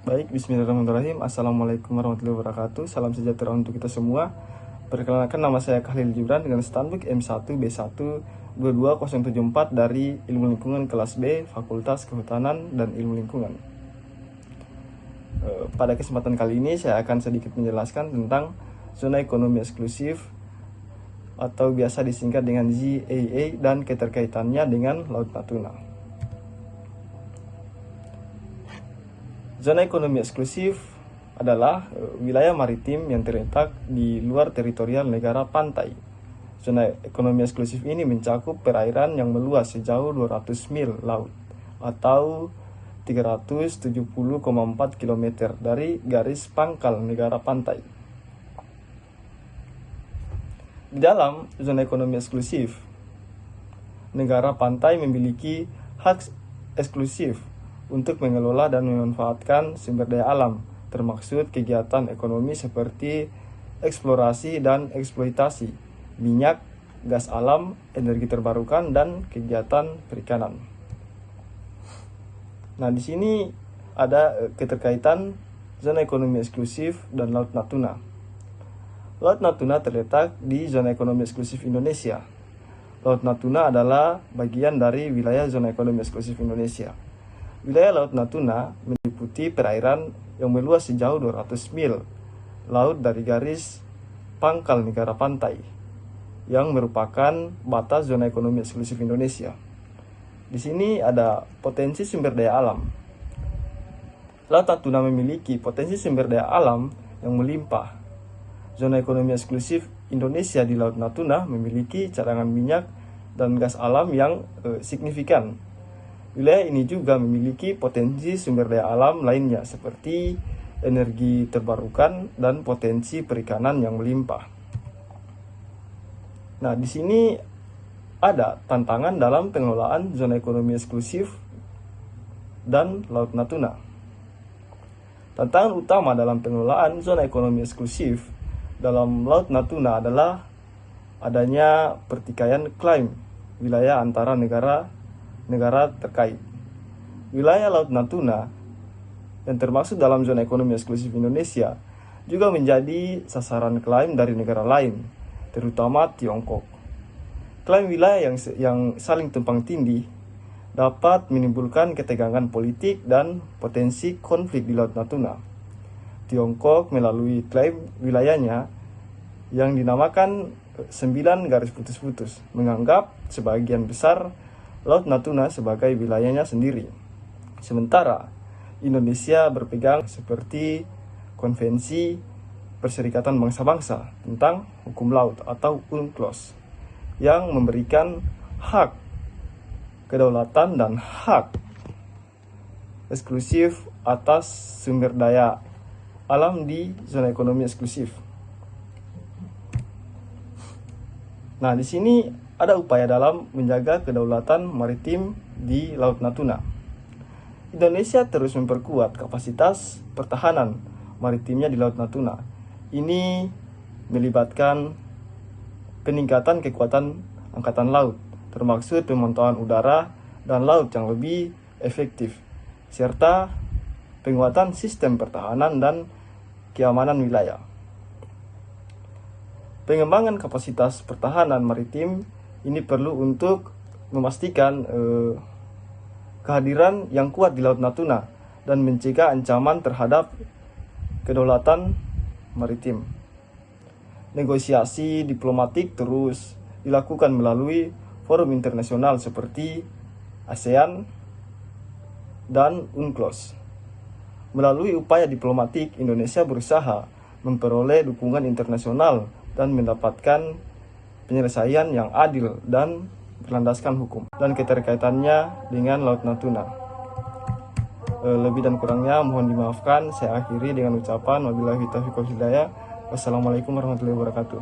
Baik, bismillahirrahmanirrahim. Assalamualaikum warahmatullahi wabarakatuh. Salam sejahtera untuk kita semua. Perkenalkan, nama saya Khalil Gibran dengan standbook M1B1-22074 dari Ilmu Lingkungan kelas B, Fakultas Kehutanan dan Ilmu Lingkungan. Pada kesempatan kali ini saya akan sedikit menjelaskan tentang zona ekonomi eksklusif atau biasa disingkat dengan ZEE dan keterkaitannya dengan Laut Natuna. Zona ekonomi eksklusif adalah wilayah maritim yang terletak di luar teritorial negara pantai. Zona ekonomi eksklusif ini mencakup perairan yang meluas sejauh 200 mil laut atau 370,4 km dari garis pangkal negara pantai. Di dalam zona ekonomi eksklusif, negara pantai memiliki hak eksklusif untuk mengelola dan memanfaatkan sumber daya alam, termaksud kegiatan ekonomi seperti eksplorasi dan eksploitasi minyak, gas alam, energi terbarukan, dan kegiatan perikanan. Nah, di sini ada keterkaitan zona ekonomi eksklusif dan Laut Natuna. Laut Natuna terletak di zona ekonomi eksklusif Indonesia. Laut Natuna adalah bagian dari wilayah zona ekonomi eksklusif Indonesia. Wilayah Laut Natuna meliputi perairan yang meluas sejauh 200 mil laut dari garis pangkal negara pantai, yang merupakan batas zona ekonomi eksklusif Indonesia. Di sini ada potensi sumber daya alam. Laut Natuna memiliki potensi sumber daya alam yang melimpah. Zona ekonomi eksklusif Indonesia di Laut Natuna memiliki cadangan minyak dan gas alam yang signifikan. Wilayah ini juga memiliki potensi sumber daya alam lainnya seperti energi terbarukan dan potensi perikanan yang melimpah. Nah, di sini ada tantangan dalam pengelolaan zona ekonomi eksklusif dan Laut Natuna. Tantangan utama dalam pengelolaan zona ekonomi eksklusif dalam Laut Natuna adalah adanya pertikaian klaim wilayah antara negara terkait. Wilayah Laut Natuna yang termasuk dalam zona ekonomi eksklusif Indonesia juga menjadi sasaran klaim dari negara lain, terutama Tiongkok. Klaim wilayah yang saling tumpang tindih dapat menimbulkan ketegangan politik dan potensi konflik di Laut Natuna. Tiongkok melalui klaim wilayahnya yang dinamakan 9 garis putus-putus menganggap sebagian besar Laut Natuna sebagai wilayahnya sendiri. Sementara Indonesia berpegang seperti Konvensi Perserikatan Bangsa-Bangsa tentang Hukum Laut atau UNCLOS yang memberikan hak kedaulatan dan hak eksklusif atas sumber daya alam di zona ekonomi eksklusif. Nah, di sini ada upaya dalam menjaga kedaulatan maritim di Laut Natuna. Indonesia terus memperkuat kapasitas pertahanan maritimnya di Laut Natuna. Ini melibatkan peningkatan kekuatan angkatan laut, termaksud pemantauan udara dan laut yang lebih efektif, serta penguatan sistem pertahanan dan keamanan wilayah. Pengembangan kapasitas pertahanan maritim ini perlu untuk memastikan kehadiran yang kuat di Laut Natuna dan mencegah ancaman terhadap kedaulatan maritim. Negosiasi diplomatik terus dilakukan melalui forum internasional seperti ASEAN dan UNCLOS. Melalui upaya diplomatik, Indonesia berusaha memperoleh dukungan internasional dan mendapatkan penyelesaian yang adil dan berlandaskan hukum dan keterkaitannya dengan Laut Natuna. Lebih dan kurangnya mohon dimaafkan. Saya akhiri dengan ucapan wabillahi taufiq wal hidayah. Wassalamualaikum warahmatullahi wabarakatuh.